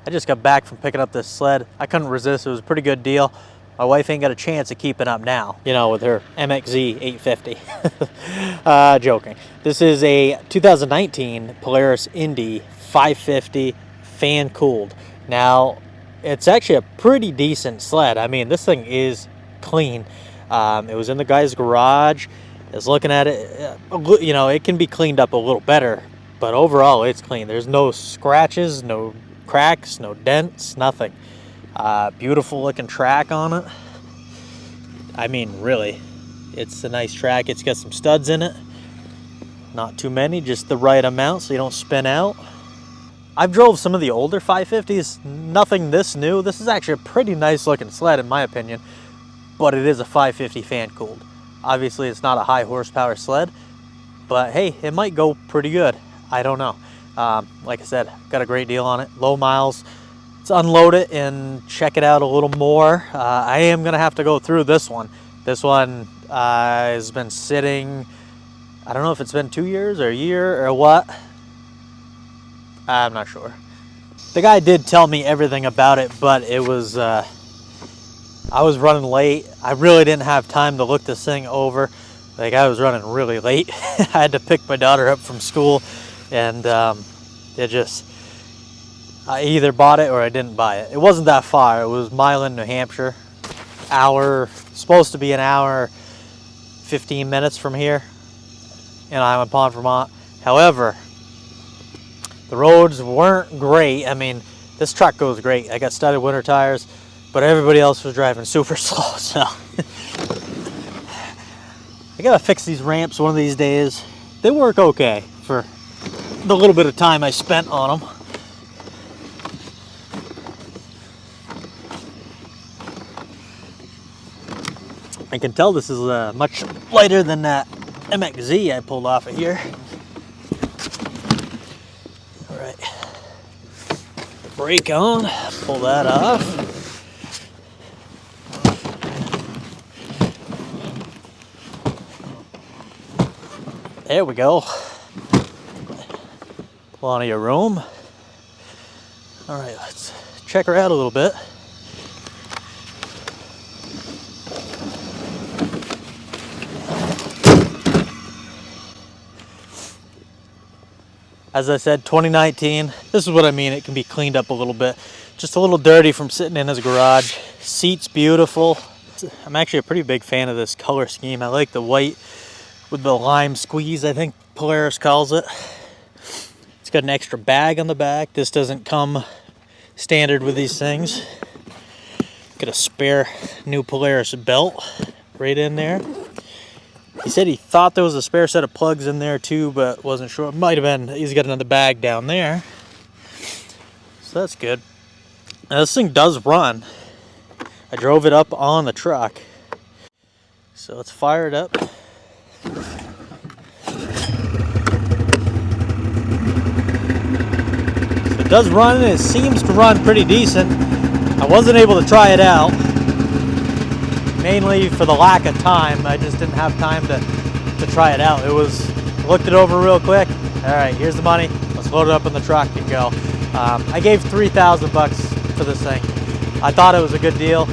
I just got back from picking up this sled. I couldn't resist. It was a pretty good deal. My wife ain't got a chance of keeping up now, you know, with her MXZ 850. Joking. This is a 2019 Polaris Indy 550 fan cooled. Now, it's actually a pretty decent sled. I mean, this thing is clean. It was in the guy's garage. I was looking at it, you know, it can be cleaned up a little better, but overall it's clean. There's no scratches, no cracks, no dents, nothing. Beautiful looking track on it. I mean, really, it's a nice track. It's got some studs in it. Not too many, just the right amount so you don't spin out. I've drove some of the older 550s, nothing this new. This is actually a pretty nice looking sled in my opinion, but it is a 550 fan cooled. Obviously it's not a high horsepower sled, but hey, it might go pretty good. I don't know. Like I said, got a great deal on it, low miles. Let's unload it and check it out a little more. I am gonna have to go through this one. This one has been sitting, I don't know if it's been 2 years or a year or what. I'm not sure. The guy did tell me everything about it, but it was, I was running late. I really didn't have time to look this thing over. Like, I was running really late. I had to pick my daughter up from school, and I either bought it or I didn't buy it. It wasn't that far. It was Milan, New Hampshire. Supposed to be an hour, 15 minutes from here in Island Pond, Vermont. However, the roads weren't great. I mean, this truck goes great. I got studded winter tires, but everybody else was driving super slow, so. I gotta fix these ramps one of these days. They work okay for the little bit of time I spent on them. I can tell this is much lighter than that MXZ I pulled off of here. All right, brake on, pull that off. There we go. Plenty of room. All right, let's check her out a little bit. As I said, 2019. This is what I mean. It can be cleaned up a little bit. Just a little dirty from sitting in his garage. Seat's beautiful. I'm actually a pretty big fan of this color scheme. I like the white with the lime squeeze, I think Polaris calls it. It's got an extra bag on the back. This doesn't come standard with these things. Got a spare new Polaris belt right in there. He said he thought there was a spare set of plugs in there too, but wasn't sure. It might have been. He's got another bag down there. So that's good. Now this thing does run. I drove it up on the truck. So let's fire it up. So it does run, and it seems to run pretty decent. I wasn't able to try it out, mainly for the lack of time. I just didn't have time to try it out. Looked it over real quick. All right, here's the money. Let's load it up in the truck and go. I gave $3,000 for this thing. I thought it was a good deal.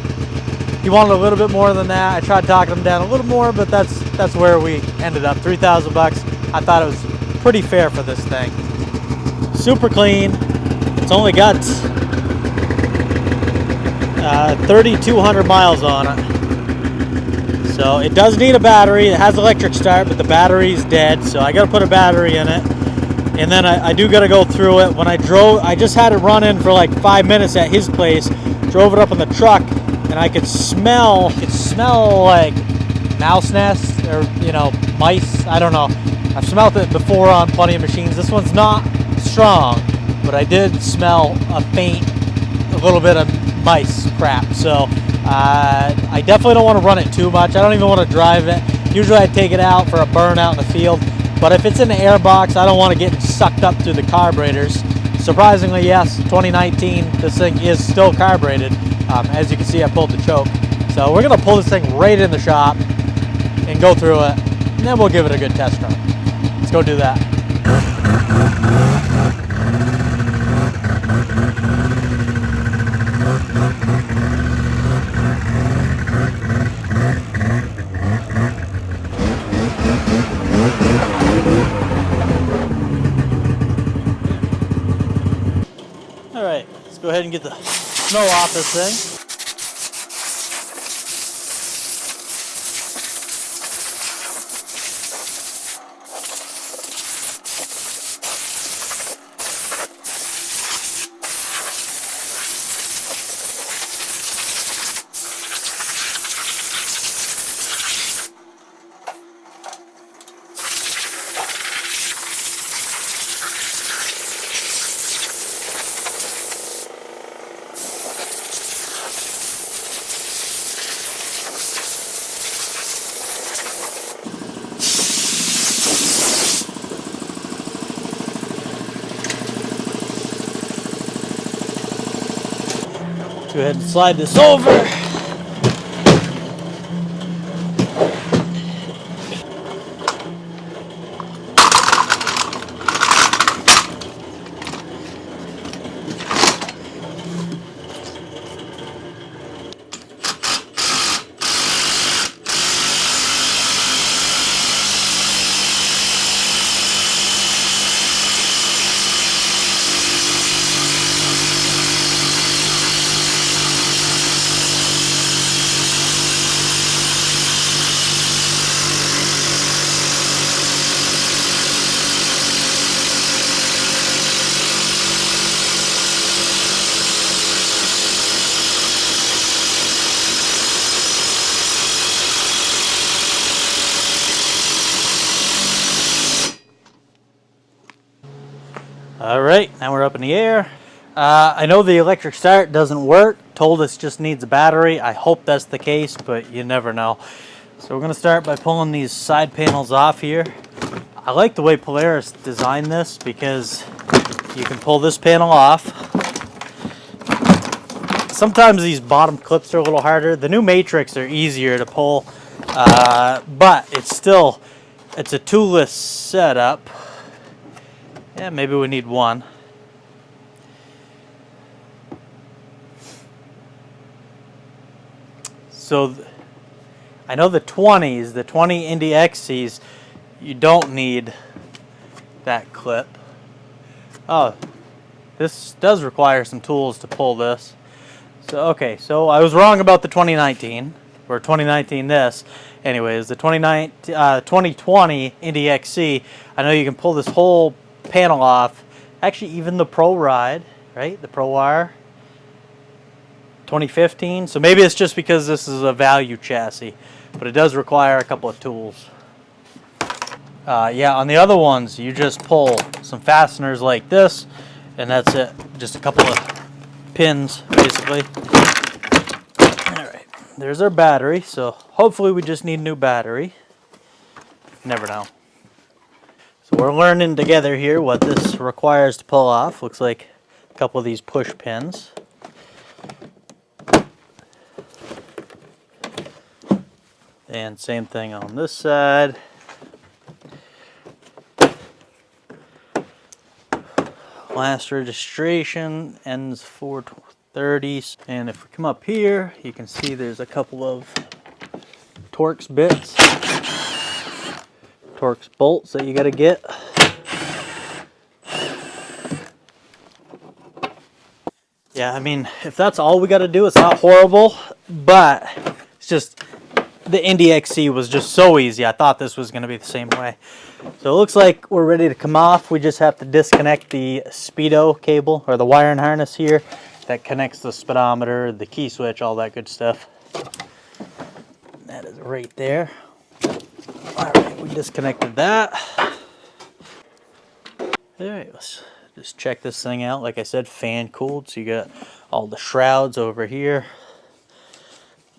He wanted a little bit more than that. I tried talking him down a little more, but that's where we ended up. $3,000. I thought it was pretty fair for this thing. Super clean. It's only got 3,200 miles on it. So it does need a battery. It has electric start, but the battery's dead, so I gotta put a battery in it. And then I do gotta go through it. When I drove, I just had it run in for like 5 minutes at his place, drove it up in the truck, and I could smell like mouse nests or, you know, mice. I don't know. I've smelled it before on plenty of machines. This one's not strong, but I did smell a little bit of mice crap. So I definitely don't want to run it too much. I don't even want to drive it. Usually I take it out for a burn out in the field, but if it's in the air box, I don't want to get sucked up through the carburetors. Surprisingly, yes, 2019, this thing is still carbureted. As you can see, I pulled the choke. So we're gonna pull this thing right in the shop and go through it, and then we'll give it a good test run. Let's go do that. All right, let's go ahead and get the snow off this thing. Go ahead and slide this over. All right, now we're up in the air. I know the electric start doesn't work. Told us just needs a battery. I hope that's the case, but you never know. So we're gonna start by pulling these side panels off here. I like the way Polaris designed this because you can pull this panel off. Sometimes these bottom clips are a little harder. The new Matrix are easier to pull, but it's a toolless setup. Yeah, maybe we need one. So I know the 20s, the 20 Indy XCs, you don't need that clip. Oh, this does require some tools to pull this. So, okay, so I was wrong about the 2019, or 2019 this. Anyways, the 2020 Indy XC, I know you can pull this whole panel off. Actually, even the Pro Ride, right? The Pro Wire. 2015. So maybe it's just because this is a value chassis, but it does require a couple of tools. Yeah, on the other ones, you just pull some fasteners like this, and that's it. Just a couple of pins, basically. All right, there's our battery. So hopefully we just need a new battery. Never know. So we're learning together here what this requires to pull off. Looks like a couple of these push pins. And same thing on this side. Last registration ends 430. And if we come up here, you can see there's a couple of Torx bits, Torx bolts that you got to get. Yeah, I mean, if that's all we got to do, it's not horrible, but it's just the Indy XC was just so easy. I thought this was going to be the same way. So it looks like we're ready to come off. We just have to disconnect the speedo cable, or the wiring harness here that connects the speedometer, the key switch, all that good stuff. That is right there. All right, we disconnected that. All right, let's just check this thing out. Like I said, fan cooled, so you got all the shrouds over here.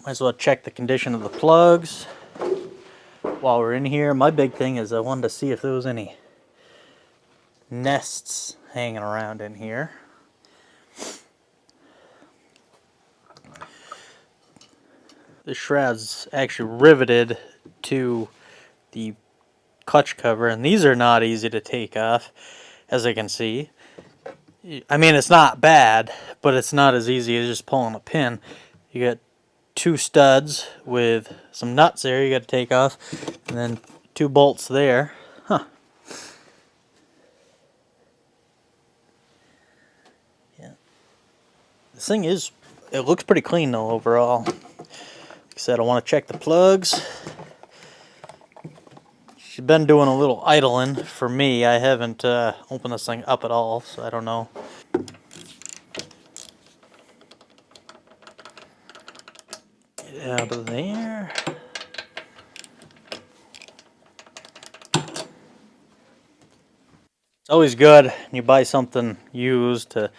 Might as well check the condition of the plugs while we're in here. My big thing is I wanted to see if there was any nests hanging around in here. The shroud's actually riveted to the clutch cover, and these are not easy to take off, as I can see. I mean, it's not bad, but it's not as easy as just pulling a pin. You got two studs with some nuts there you got to take off, and then two bolts there. Huh. Yeah, This thing is, it looks pretty clean though overall. Like I said, I want to check the plugs. She's been doing a little idling for me. I haven't opened this thing up at all, so I don't know. Get it out of there. It's always good when you buy something used to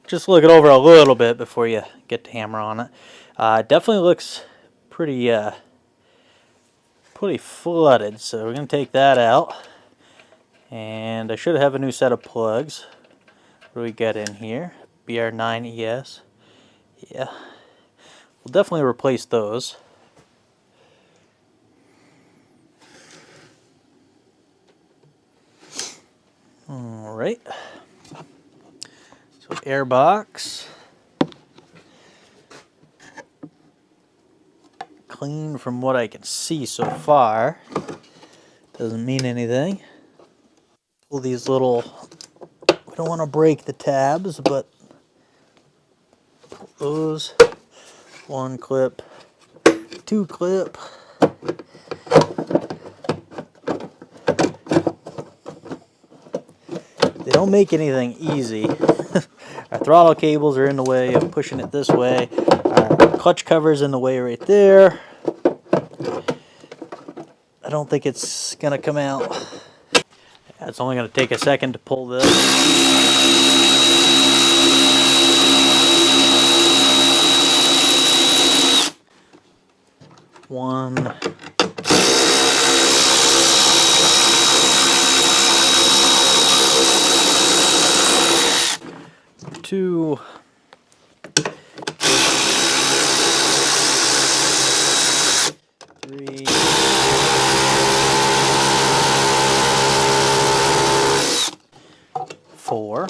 just look it over a little bit before you get to hammer on it. It definitely looks pretty pretty flooded, so we're going to take that out. And I should have a new set of plugs. What do we got in here? BR9ES. Yeah. We'll definitely replace those. Alright. So air box. Clean from what I can see so far. Doesn't mean anything. Pull these little, we don't want to break the tabs, but pull those. One clip, two clip. They don't make anything easy. Our throttle cables are in the way of pushing it this way. Our clutch cover's in the way right there. I don't think it's gonna come out. It's only gonna take a second to pull this. One. Two. Three. Four.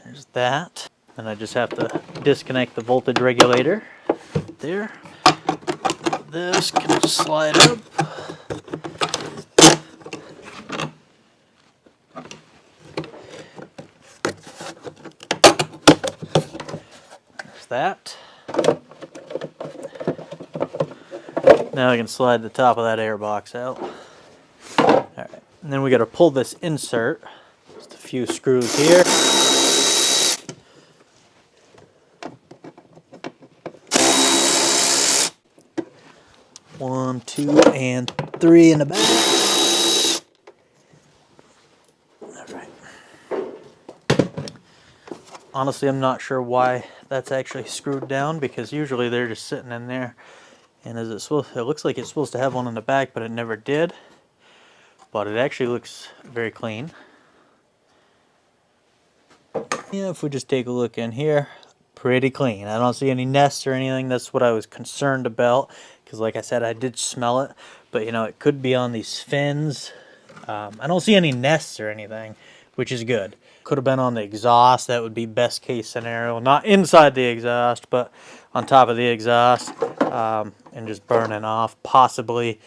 There's that. And I just have to disconnect the voltage regulator. There. This can just slide up. There's that. Now I can slide the top of that air box out. Alright, and then we got to pull this insert. Just a few screws here. One, two, and three in the back. Alright. Honestly, I'm not sure why that's actually screwed down, because usually they're just sitting in there. And is it supposed? It looks like it's supposed to have one in the back, but it never did. But it actually looks very clean. Yeah, if we just take a look in here, pretty clean. I don't see any nests or anything. That's what I was concerned about, because like I said, I did smell it, but you know, it could be on these fins. I don't see any nests or anything, which is good. Could have been on the exhaust. That would be best case scenario. Not inside the exhaust, but on top of the exhaust, and just burning off possibly.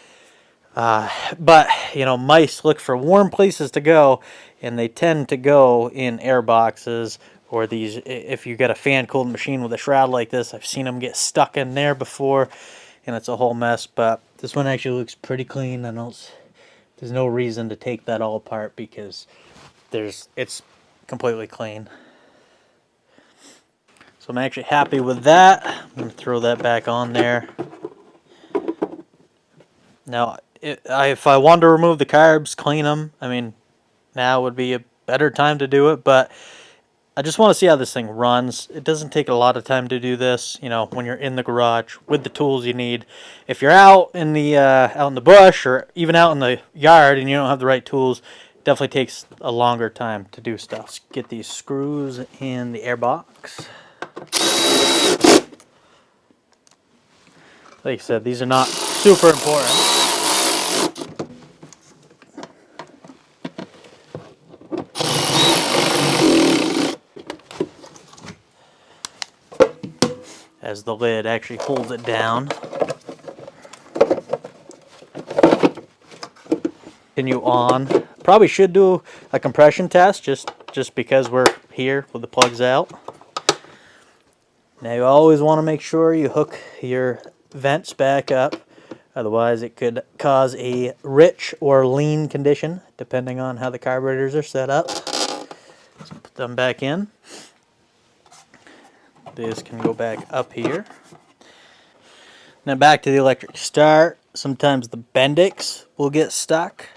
But you know, mice look for warm places to go, and they tend to go in air boxes or these. If you got a fan cooled machine with a shroud like this, I've seen them get stuck in there before, and it's a whole mess. But this one actually looks pretty clean. There's no reason to take that all apart, because it's completely clean. So I'm actually happy with that. I'm going to throw that back on there. Now, if I wanted to remove the carbs, clean them, I mean, now would be a better time to do it, but I just want to see how this thing runs. It doesn't take a lot of time to do this, you know, when you're in the garage with the tools you need. If you're out in the bush or even out in the yard and you don't have the right tools, it definitely takes a longer time to do stuff. Let's get these screws in the air box. Like I said, these are not super important. As the lid actually holds it down. Continue on. Probably should do a compression test just because we're here with the plugs out. Now you always want to make sure you hook your vents back up. Otherwise it could cause a rich or lean condition depending on how the carburetors are set up. So put them back in. This can go back up here. Now back to the electric start. Sometimes the Bendix will get stuck.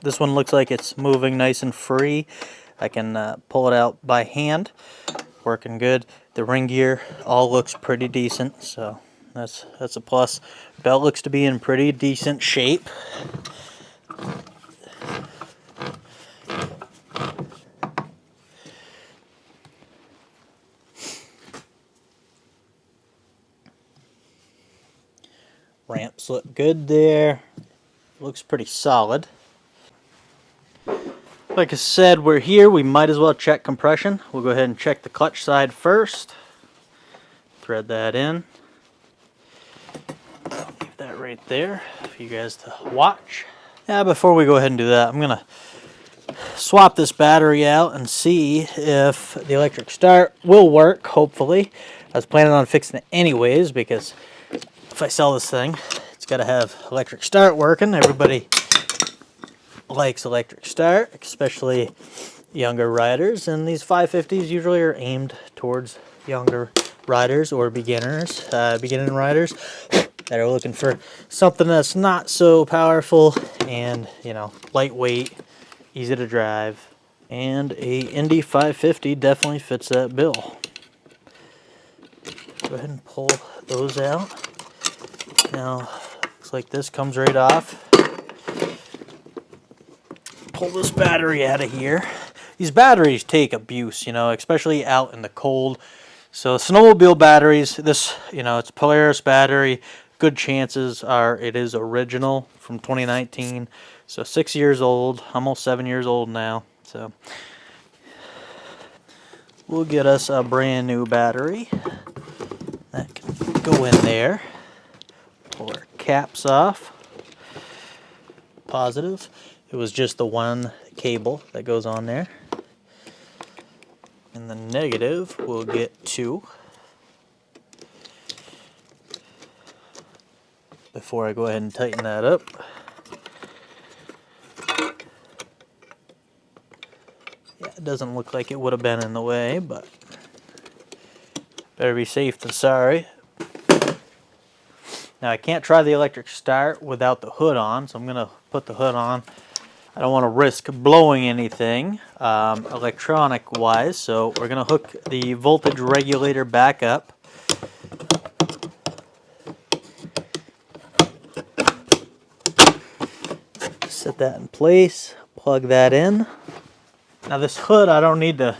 This one looks like it's moving nice and free. I can pull it out by hand. Working good. The ring gear all looks pretty decent, so that's a plus. Belt looks to be in pretty decent shape. Ramps look good there. Looks pretty solid. Like I said, we're here. We might as well check compression. We'll go ahead and check the clutch side first. Thread that in. Leave that right there for you guys to watch. Yeah, before we go ahead and do that, I'm going to swap this battery out and see if the electric start will work, hopefully. I was planning on fixing it anyways because if I sell this thing, it's got to have electric start working. Everybody likes electric start, especially younger riders, and these 550s usually are aimed towards younger riders or beginners, beginning riders that are looking for something that's not so powerful and, you know, lightweight, easy to drive. And a Indy 550 definitely fits that bill. Go ahead and pull those out. Now, looks like this comes right off. Pull this battery out of here. These batteries take abuse, you know, especially out in the cold. So snowmobile batteries, this, you know, it's Polaris battery. Good chances are it is original from 2019. So 6 years old, almost 7 years old now. So we'll get us a brand new battery. That can go in there. Pull our caps off. Positive. It was just the one cable that goes on there. And the negative, we'll get 2. Before I go ahead and tighten that up. Yeah, it doesn't look like it would have been in the way, but better be safe than sorry. Now I can't try the electric start without the hood on, so I'm going to put the hood on. I don't want to risk blowing anything electronic wise, so we're going to hook the voltage regulator back up. Set that in place, plug that in. Now this hood, I don't need to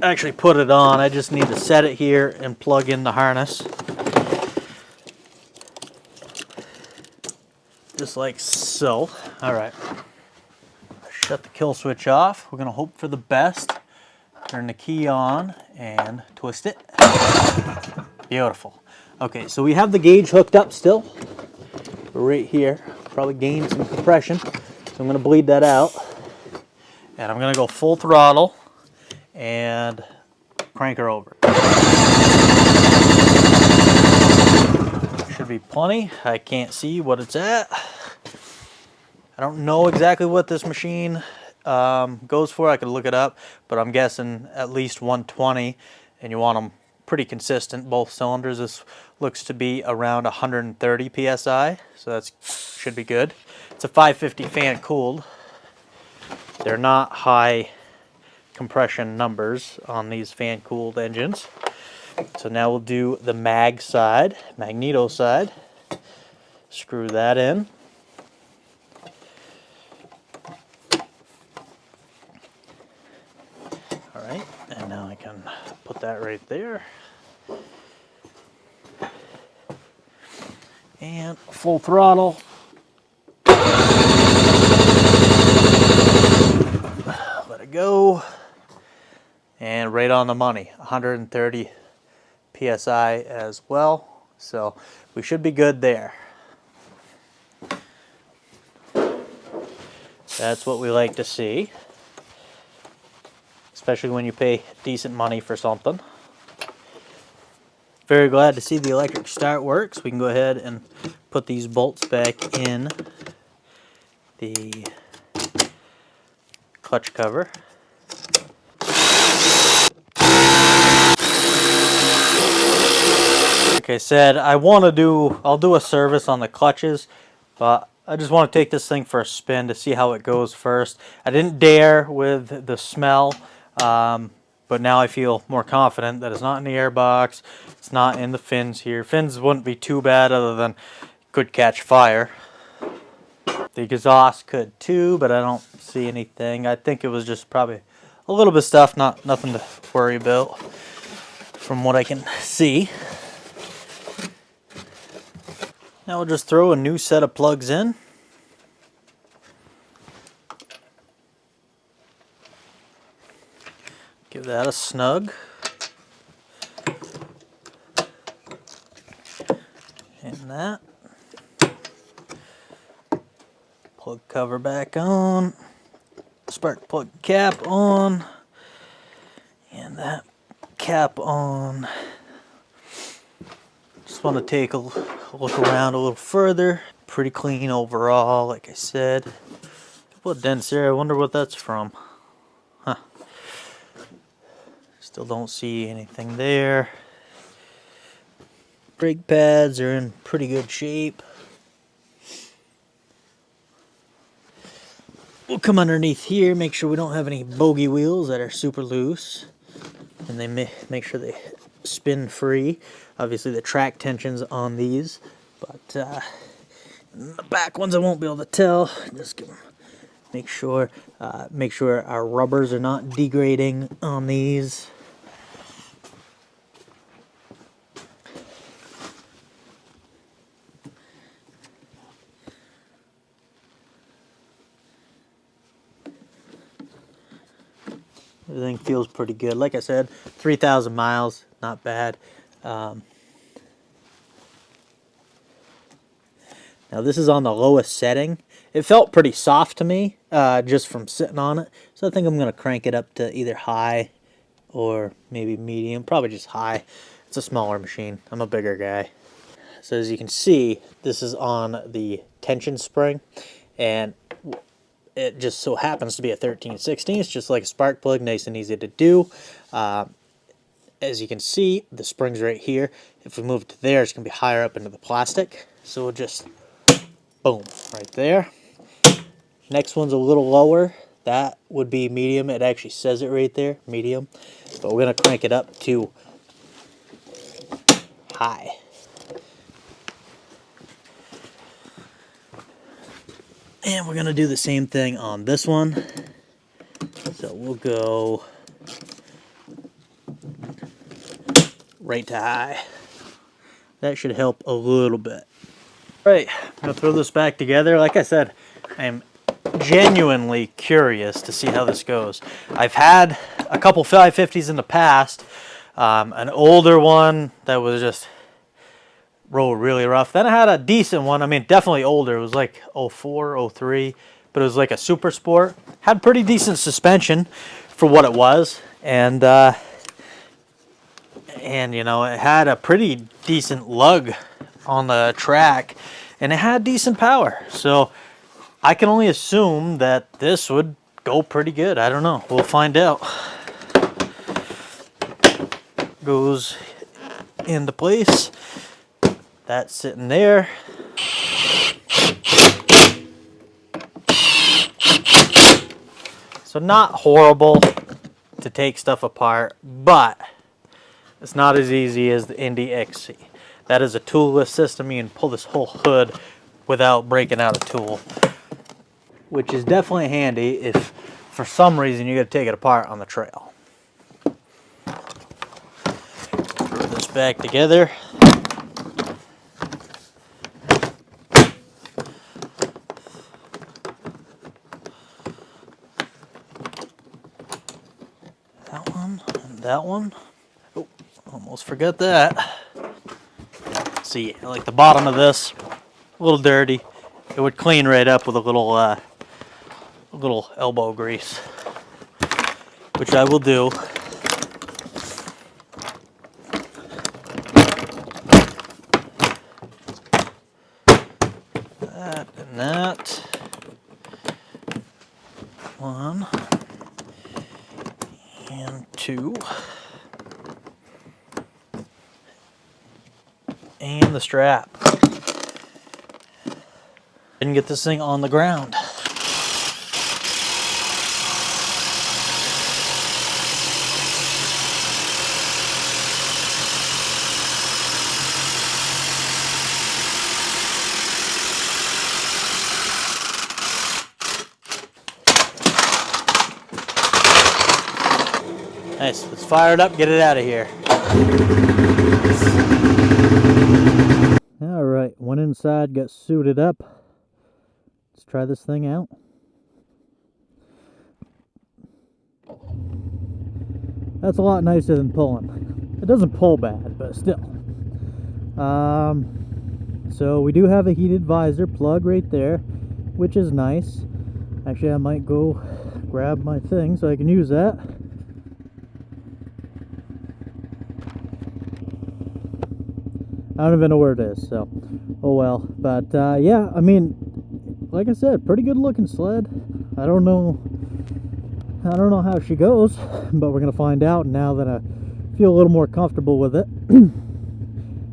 actually put it on, I just need to set it here and plug in the harness. Just like so. Alright. Shut the kill switch off. We're going to hope for the best. Turn the key on and twist it. Beautiful. Okay, so we have the gauge hooked up still. Right here. Probably gained some compression. So I'm going to bleed that out. And I'm going to go full throttle and crank her over. Should be plenty. I can't see what it's at. I don't know exactly what this machine goes for. I could look it up, but I'm guessing at least 120, and you want them pretty consistent, both cylinders. This looks to be around 130 psi, so that should be good. It's a 550 fan cooled. They're not high compression numbers on these fan cooled engines. So now we'll do the mag side, magneto side. Screw that in. Alright, and now I can put that right there. And full throttle. Let it go. And right on the money, 130 psi as well. So we should be good there. That's what we like to see. Especially when you pay decent money for something. Very glad to see the electric start works. We can go ahead and put these bolts back in the clutch cover. Like I said, I'll do a service on the clutches, but I just want to take this thing for a spin to see how it goes first. I didn't dare with the smell, but now I feel more confident that it's not in the airbox, it's not in the fins here. Fins wouldn't be too bad other than could catch fire. The exhaust could too, but I don't see anything. I think it was just probably a little bit of stuff, nothing to worry about from what I can see. Now we'll just throw a new set of plugs in. Give that a snug. And that. Plug cover back on. Spark plug cap on. And that cap on. Just want to take a look around a little further. Pretty clean overall, like I said. A couple of dents there. I wonder what that's from. Huh. Still don't see anything there. Brake pads are in pretty good shape. We'll come underneath here, make sure we don't have any bogey wheels that are super loose. And they make sure they spin free. Obviously the track tension's on these, but the back ones I won't be able to tell. Just make sure our rubbers are not degrading on these. Everything feels pretty good. Like I said, 3,000 miles, not bad. Now this is on the lowest setting. It felt pretty soft to me, just from sitting on it. So I think I'm going to crank it up to either high or maybe medium. Probably just high. It's a smaller machine. I'm a bigger guy. So as you can see, this is on the tension spring. And it just so happens to be a 13/16. It's just like a spark plug, nice and easy to do. As you can see, the spring's right here. If we move it to there, it's going to be higher up into the plastic. So we'll just, boom, right there. Next one's a little lower. That would be medium. It actually says it right there, medium. But we're going to crank it up to high. And we're going to do the same thing on this one. So we'll go right to high. That should help a little bit. All right, I'm going to throw this back together. Like I said, I'm genuinely curious to see how this goes. I've had a couple 550s in the past. An older one that was just rode really rough. Then I had a decent one. I mean, definitely older. It was like 04, 03, but it was like a super sport. Had pretty decent suspension for what it was, and you know, it had a pretty decent lug on the track, and it had decent power. So I can only assume that this would go pretty good. I don't know. We'll find out. Goes into place. That's sitting there. So not horrible to take stuff apart, but it's not as easy as the Indy XC. That is a toolless system. You can pull this whole hood without breaking out a tool, which is definitely handy if for some reason you got to take it apart on the trail. Put this back together. That one. Oh, almost forgot that. See, like the bottom of this, a little dirty. It would clean right up with a little elbow grease, which I will do. And the strap. Didn't get this thing on the ground. Nice, let's fire it up, get it out of here. All right, went inside, got suited up. Let's try this thing out. That's a lot nicer than pulling. It doesn't pull bad, but still. So we do have a heated visor plug right there, which is nice. Actually, I might go grab my thing so I can use that. I don't even know where it is, so oh well. But yeah, I mean, like I said, pretty good looking sled. I don't know how she goes, but we're gonna find out now that I feel a little more comfortable with it.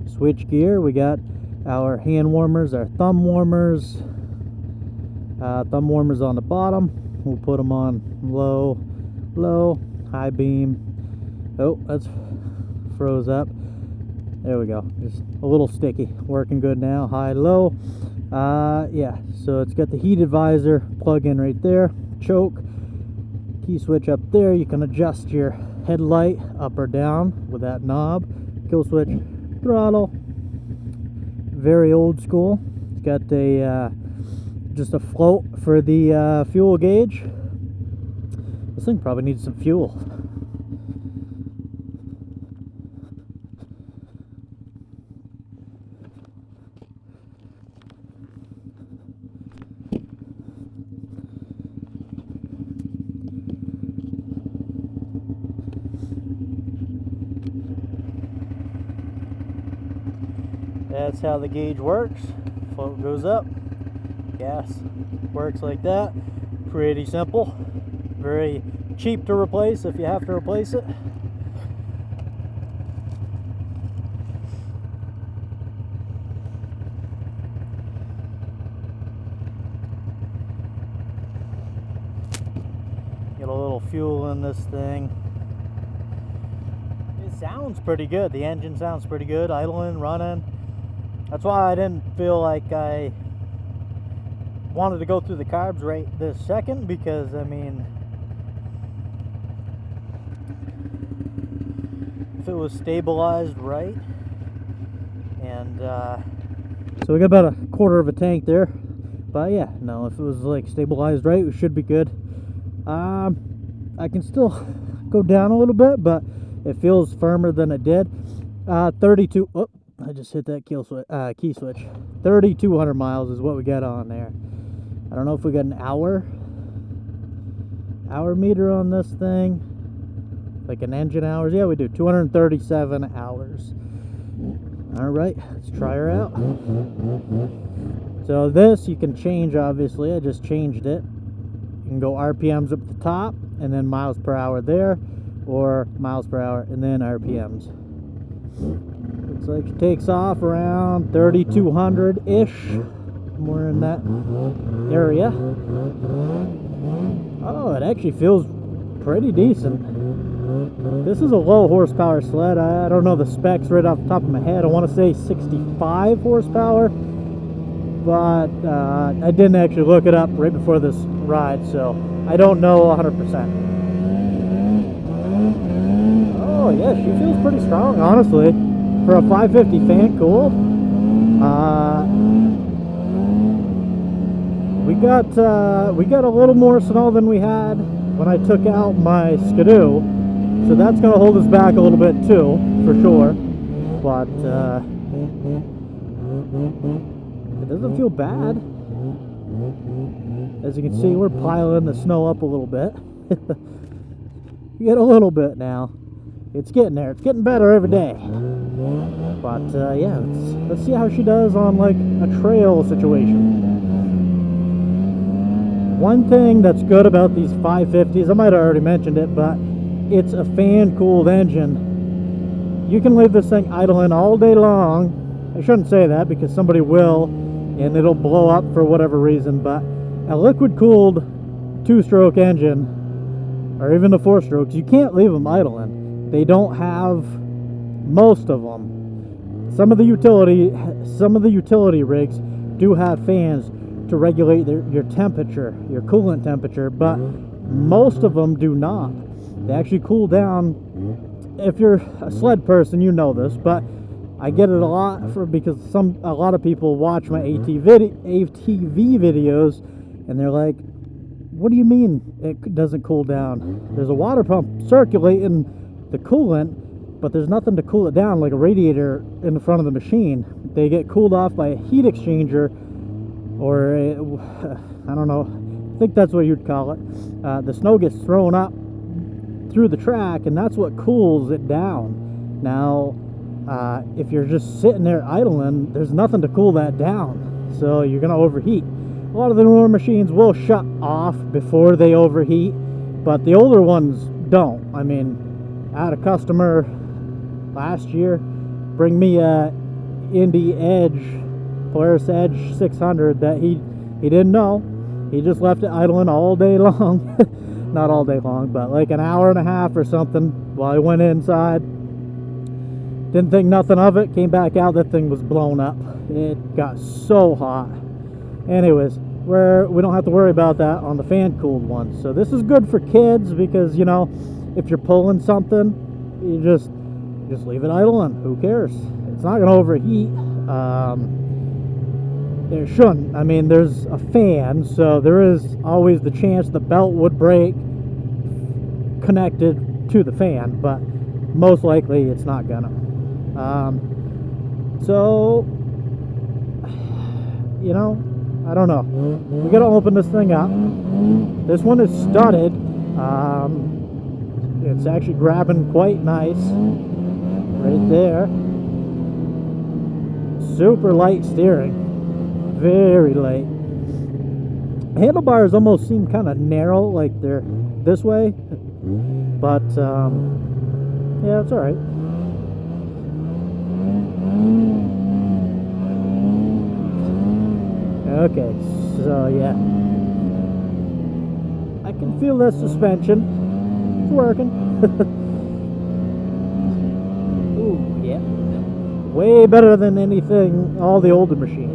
Switch gear, we got our hand warmers, our thumb warmers. Thumb warmers on the bottom. We'll put them on low, low, high beam. Oh, that's froze up. There we go, just a little sticky. Working good now, high, low. Yeah, so it's got the heated visor plug in right there, choke, key switch up there. You can adjust your headlight up or down with that knob. Kill switch, throttle. Very old school. It's got a just a float for the fuel gauge. This thing probably needs some fuel. That's how the gauge works. Float goes up, gas works like that. Pretty simple, very cheap to replace if you have to replace it. Get a little fuel in this thing. It sounds pretty good. The engine sounds pretty good, idling, running. That's why I didn't feel like I wanted to go through the carbs right this second, because I mean, if it was stabilized right, and so we got about a quarter of a tank there, but yeah, no, if it was like stabilized right, it should be good. I can still go down a little bit, but it feels firmer than it did. 32. Oh, I just hit that key switch. 3,200 miles is what we got on there. I don't know if we got an hour meter on this thing, like an engine hours. Yeah, we do. 237 hours. All right, let's try her out. So this you can change, obviously. I just changed it. You can go RPMs up the top and then miles per hour there, or miles per hour and then RPMs. Looks like she takes off around 3,200-ish. Somewhere in that area. Oh, it actually feels pretty decent. This is a low horsepower sled. I don't know the specs right off the top of my head. I want to say 65 horsepower, but I didn't actually look it up right before this ride, so I don't know 100%. Oh yeah, she feels pretty strong, honestly, for a 550 fan cooled. We got a little more snow than we had when I took out my Skidoo, so that's going to hold us back a little bit too, for sure. But it doesn't feel bad. As you can see, we're piling the snow up a little bit. We get a little bit now. It's getting there. It's getting better every day. But yeah, let's see how she does on like a trail situation. One thing that's good about these 550s, I might have already mentioned it, but it's a fan-cooled engine. You can leave this thing idling all day long. I shouldn't say that because somebody will, and it'll blow up for whatever reason, but a liquid-cooled two-stroke engine, or even the four-strokes, you can't leave them idling. They don't have, most of them. Some of the utility rigs do have fans to regulate your temperature, your coolant temperature, but most of them do not. They actually cool down. If you're a sled person, you know this, but I get it a lot because a lot of people watch my ATV videos and they're like, what do you mean it doesn't cool down? There's a water pump circulating the coolant, but there's nothing to cool it down like a radiator in the front of the machine. They get cooled off by a heat exchanger, or I don't know, I think that's what you'd call it. The snow gets thrown up through the track, and that's what cools it down. Now, if you're just sitting there idling, there's nothing to cool that down, so you're going to overheat. A lot of the newer machines will shut off before they overheat, but the older ones don't. I mean, I had a customer last year bring me a Indy Edge, Polaris Edge 600 that he didn't know. He just left it idling all day long. Not all day long, but like an hour and a half or something while I went inside. Didn't think nothing of it. Came back out, that thing was blown up. It got so hot. Anyways, we don't have to worry about that on the fan-cooled one. So this is good for kids because, you know, if you're pulling something, you just leave it idling. Who cares? It's not going to overheat. It shouldn't. I mean, there's a fan, so there is always the chance the belt would break connected to the fan, but most likely it's not gonna. So, you know, I don't know. We gotta open this thing up. This one is studded. It's actually grabbing quite nice right there. Super light steering. Very light. Handlebars almost seem kind of narrow, like they're this way, but yeah, it's all right. Okay, so yeah, I can feel that suspension. It's working. Ooh, yeah, way better than anything, all the older machines.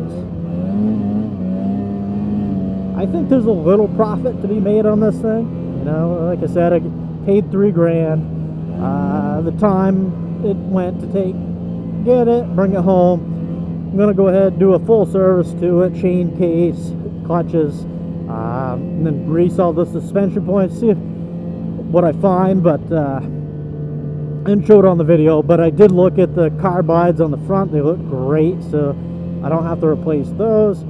I think there's a little profit to be made on this thing. You know, like I said, I paid $3,000. The time it went to get it, bring it home. I'm gonna go ahead and do a full service to it, chain case, clutches, and then grease all the suspension points, see what I find. But I didn't show it on the video, but I did look at the carbides on the front. They look great, so I don't have to replace those.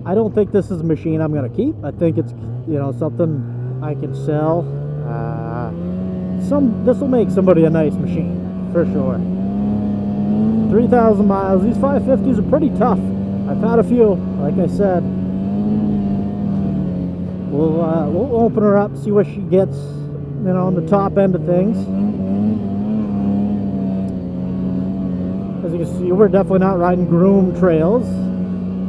I don't think this is a machine I'm going to keep. I think it's, you know, something I can sell. This will make somebody a nice machine, for sure. 3,000 miles. These 550s are pretty tough. I've had a few, like I said. We'll open her up, see what she gets, you know, on the top end of things. As you can see, we're definitely not riding groomed trails.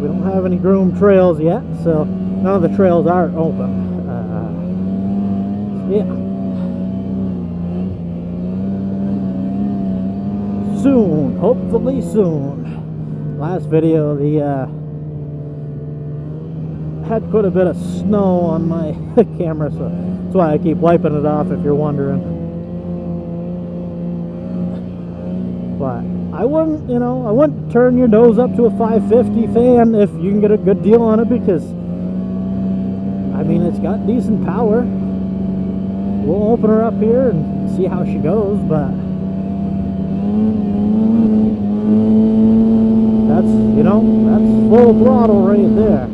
We don't have any groomed trails yet, so none of the trails are open. Yeah. Soon, hopefully soon. Last video, had quite a bit of snow on my camera, so that's why I keep wiping it off, if you're wondering. But I wouldn't, you know, I wouldn't turn your nose up to a 550 fan if you can get a good deal on it, because I mean, it's got decent power. We'll open her up here and see how she goes, but that's, you know, that's full throttle right there.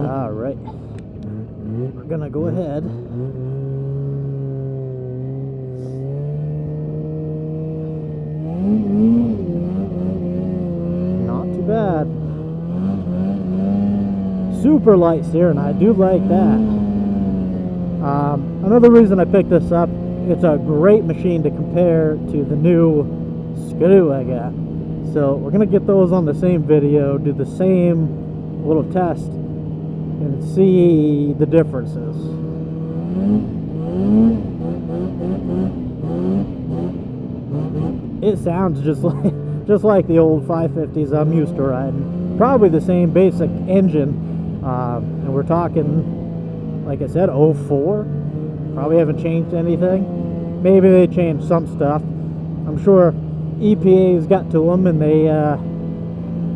All right, we're gonna go ahead. Not too bad. Super light steering, I do like that. Another reason I picked this up, it's a great machine to compare to the new Skidoo I got. So we're gonna get those on the same video, do the same little test, and see the differences. It sounds just like the old 550s I'm used to riding. Probably the same basic engine, and we're talking, like I said, 04. Probably haven't changed anything. Maybe they changed some stuff. I'm sure EPA's got to them, and they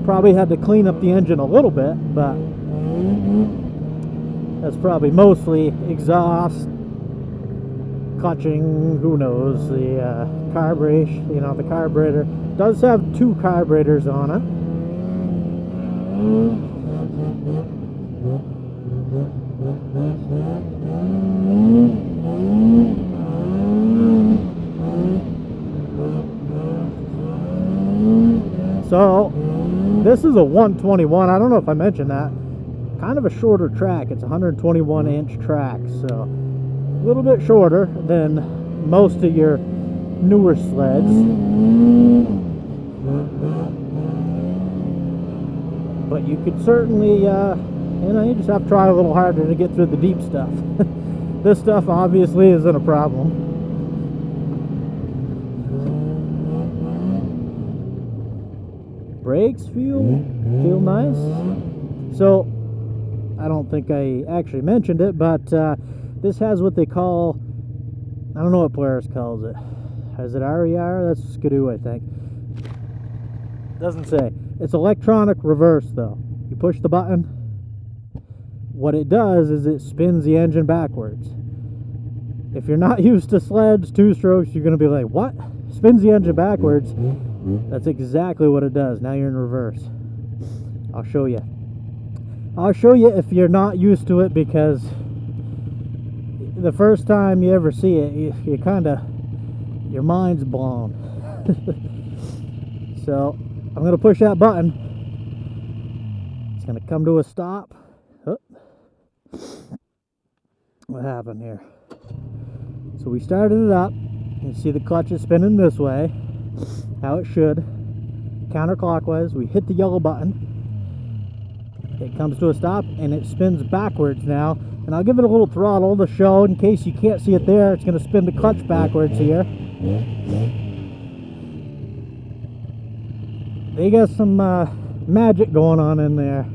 probably had to clean up the engine a little bit, but that's probably mostly exhaust, clutching, who knows, the carburation, you know, the carburetor. Does have 2 carburetors on it. So this is a 121. I don't know if I mentioned that. Kind of a shorter track. It's a 121-inch track, so a little bit shorter than most of your newer sleds. But you could certainly, you know, you just have to try a little harder to get through the deep stuff. This stuff obviously isn't a problem. Brakes feel nice. So I don't think I actually mentioned it, but this has what they call, I don't know what Polaris calls it. Is it RER? That's Skidoo, I think. Doesn't say. It's electronic reverse though. You push the button. What it does is it spins the engine backwards. If you're not used to sleds, 2-strokes, you're going to be like, what? Spins the engine backwards? That's exactly what it does. Now you're in reverse. I'll show you. I'll show you if you're not used to it, because the first time you ever see it, you kind of, your mind's blown. So I'm going to push that button. It's going to come to a stop. Oh. What happened here? So we started it up. You see the clutch is spinning this way, how it should, counterclockwise. We hit the yellow button. It comes to a stop and it spins backwards now. And I'll give it a little throttle to show, in case you can't see it there. It's going to spin the clutch backwards here. They got some magic going on in there.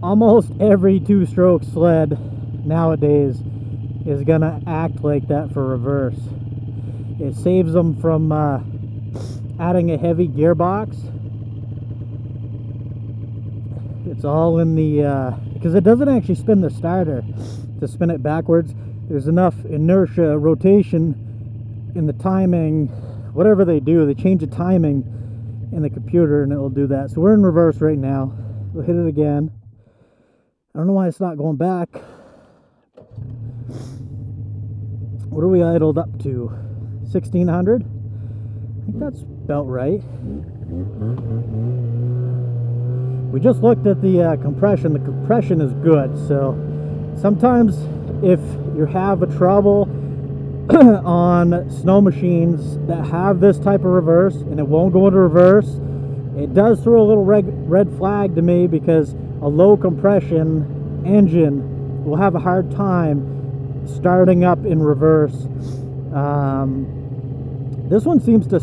Almost every 2-stroke sled nowadays is going to act like that for reverse. It saves them from adding a heavy gearbox. It's all in the, because it doesn't actually spin the starter to spin it backwards. There's enough inertia, rotation in the timing, whatever they do, they change the timing in the computer and it will do that. So we're in reverse right now. We'll hit it again. I don't know why it's not going back. What are we idled up to? 1600? I think that's about right. We just looked at the compression. The compression is good. So sometimes if you have a trouble on snow machines that have this type of reverse and it won't go into reverse, it does throw a little red flag to me, because a low compression engine will have a hard time starting up in reverse. This one seems to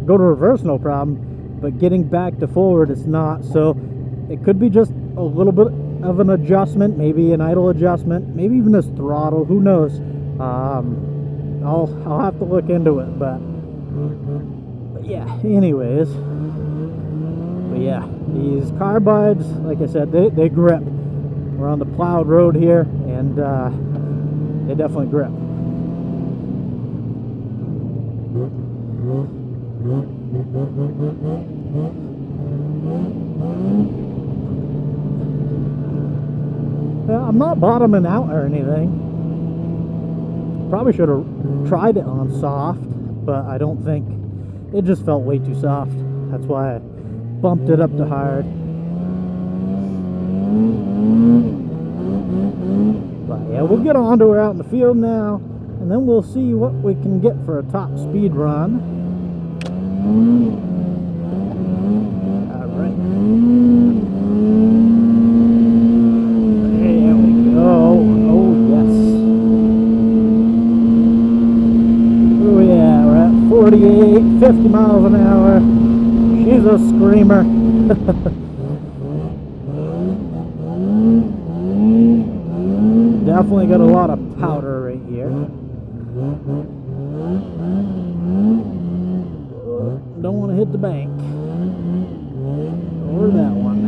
go to reverse no problem, but getting back to forward it's not. So it could be just a little bit of an adjustment, maybe an idle adjustment, maybe even this throttle, who knows. I'll have to look into it, but yeah, anyways. But yeah, these carbides, like I said, they grip. We're on the plowed road here, and they definitely grip. I'm not bottoming out or anything. Probably should have tried it on soft, but I don't think, it just felt way too soft. That's why I bumped it up to hard. yeah, we'll get on to her out in the field now, and then we'll see what we can get for a top speed run. All right. There we go. Oh, yes. Where are we at? We're at 48, 50 miles an hour. She's a screamer. Definitely got a lot of powder right here. Don't want to hit the bank. Or that one.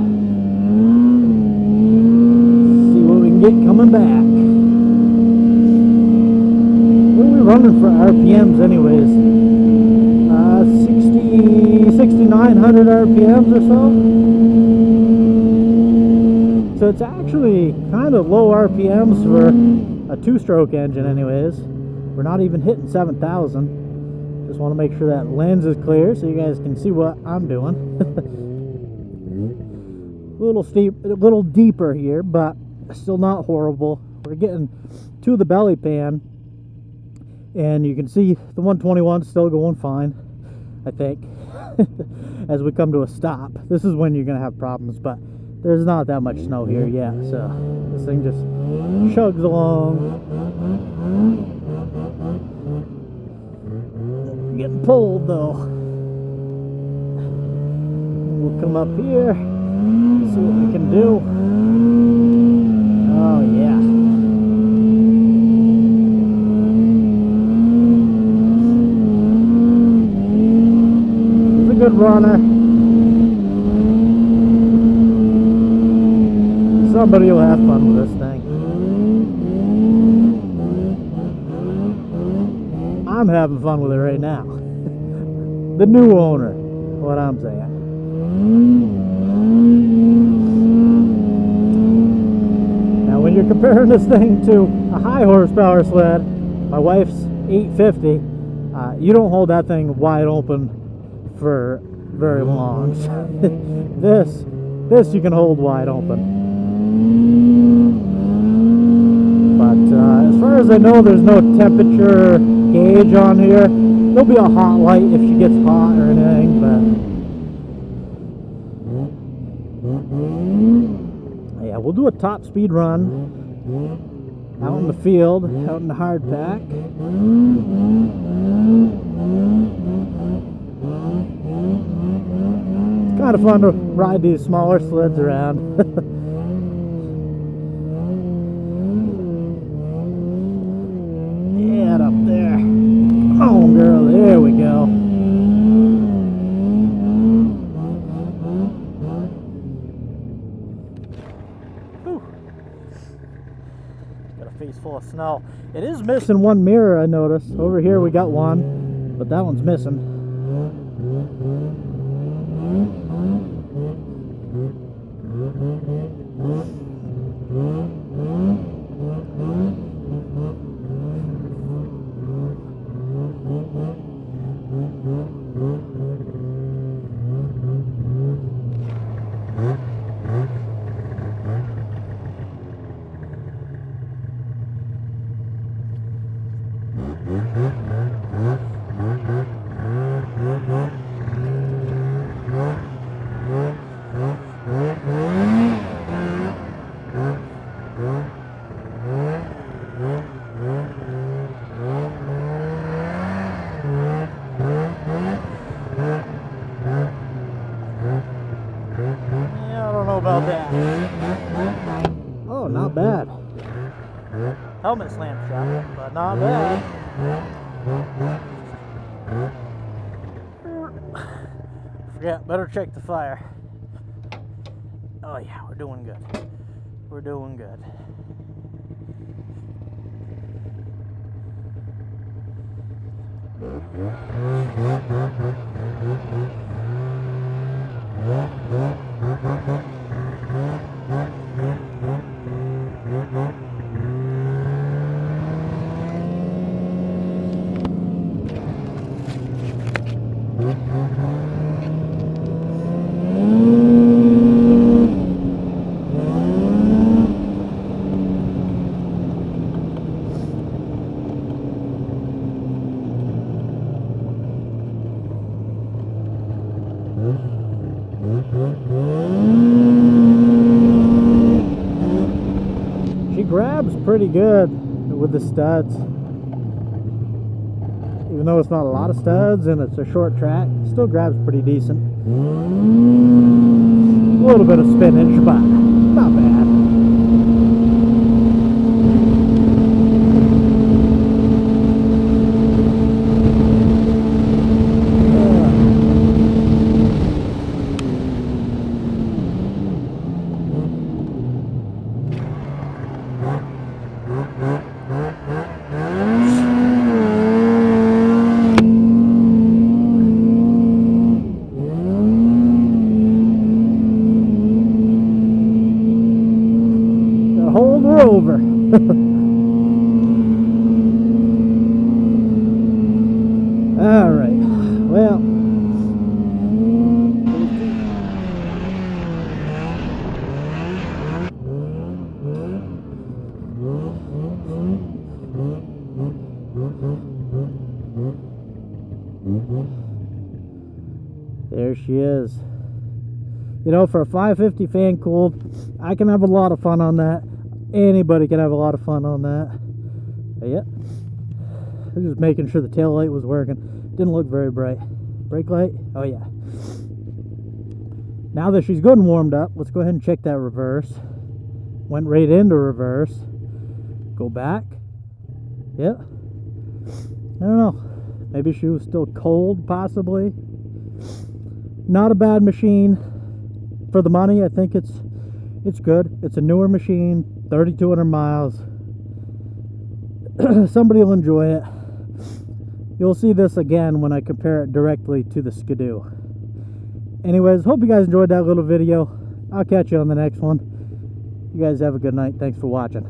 See what we can get coming back. What are we running for RPMs anyways? 6,900 RPMs or so. So it's actually kind of low RPMs for a two-stroke engine anyways. We're not even hitting 7,000. Just want to make sure that lens is clear so you guys can see what I'm doing. A little steep, a little deeper here, but still not horrible. We're getting to the belly pan, and you can see the 121 is still going fine, I think. As we come to a stop, this is when you're going to have problems, but there's not that much snow here yet, so this thing just chugs along. We're getting pulled though. We'll come up here, see what we can do. Oh yeah. He's a good runner. Somebody will have fun with this thing. I'm having fun with it right now. The new owner, what I'm saying. Now when you're comparing this thing to a high horsepower sled, my wife's 850, you don't hold that thing wide open for very long. This you can hold wide open. But as far as I know, there's no temperature gauge on here. There'll be a hot light if she gets hot or anything, but yeah, we'll do a top speed run out in the field, out in the hard pack. It's kind of fun to ride these smaller sleds around. Get up there. Come on, girl. There we go. Whew. Got a face full of snow. It is missing one mirror, I noticed. Over here we got one, but that one's missing. About that. Oh, not bad. Helmet slam shot, but not bad. Forget, better check the fire. Oh yeah, we're doing good. We're doing good. pretty good with the studs. Even though it's not a lot of studs and it's a short track, it still grabs pretty decent. A little bit of spinach, but not bad. Over. All right. Well, there she is. You know, for a 550 fan cooled, I can have a lot of fun on that. Anybody can have a lot of fun on that. But yeah, I was just making sure the tail light was working. Didn't look very bright. Brake light, oh yeah. Now that she's good and warmed up, let's go ahead and check that reverse. Went right into reverse. Go back. Yeah. I don't know. Maybe she was still cold, possibly. Not a bad machine. For the money, I think it's good. It's a newer machine, 3,200 miles. Somebody will enjoy it. You'll see this again when I compare it directly to the Skidoo. Anyways, hope you guys enjoyed that little video. I'll catch you on the next one. You guys have a good night. Thanks for watching.